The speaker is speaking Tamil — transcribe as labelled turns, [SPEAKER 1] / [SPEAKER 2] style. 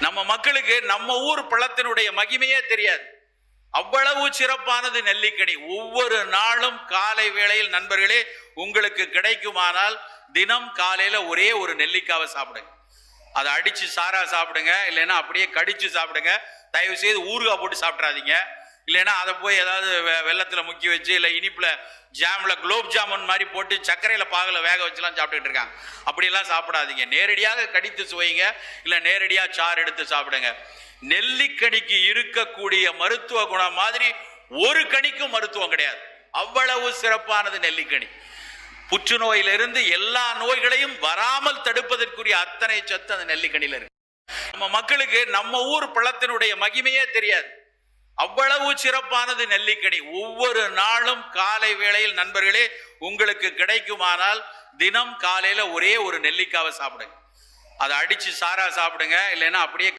[SPEAKER 1] நம்ம மக்களுக்கு நம்ம ஊர் பழத்தினுடைய மகிமையே தெரியாது. அவ்வளவு சிறப்பானது நெல்லிக்கனி. ஒவ்வொரு நாளும் காலை வேளையில் நண்பர்களே உங்களுக்கு கிடைக்குமானால் தினம் காலையில ஒரே ஒரு நெல்லிக்காவை சாப்பிடுங்க. அதை அடிச்சு சாரா சாப்பிடுங்க, இல்லைன்னா அப்படியே கடிச்சு சாப்பிடுங்க. தயவு செய்து ஊறுகாய் போட்டு சாப்பிட்றாதீங்க. இல்லைன்னா அதை போய் ஏதாவது வெள்ளத்துல முக்கி வச்சு, இல்லை இனிப்புல ஜாம்ல குலோப் ஜாமுன் மாதிரி போட்டு சர்க்கரையில பாகல வேக வச்சுலாம் சாப்பிட்டுட்டு இருக்காங்க. அப்படியெல்லாம் சாப்பிடாதீங்க. நேரடியாக கடித்து சுவைங்க, இல்லை நேரடியாக சாறு எடுத்து சாப்பிடுங்க. நெல்லிக்கனிக்கு இருக்கக்கூடிய மருத்துவ குணம் மாதிரி ஒரு கனிக்கும் மருத்துவம் கிடையாது. அவ்வளவு சிறப்பானது நெல்லிக்கனி. புற்றுநோயிலிருந்து எல்லா நோய்களையும் வராமல் தடுப்பதற்குரிய அத்தனை சத்து அந்த நெல்லிக்கனியில் இருக்கு. நம்ம மக்களுக்கு நம்ம ஊர் பழத்தினுடைய மகிமையே தெரியாது. அவ்வளவு சிறப்பானது நெல்லிக்கனி. ஒவ்வொரு நாளும் காலை வேளையில் நண்பர்களே உங்களுக்கு கிடைக்குமானால் தினம் காலையில ஒரே ஒரு நெல்லிக்காவை சாப்பிடுங்க. அதை அடிச்சு சாரா சாப்பிடுங்க, இல்லைன்னா அப்படியே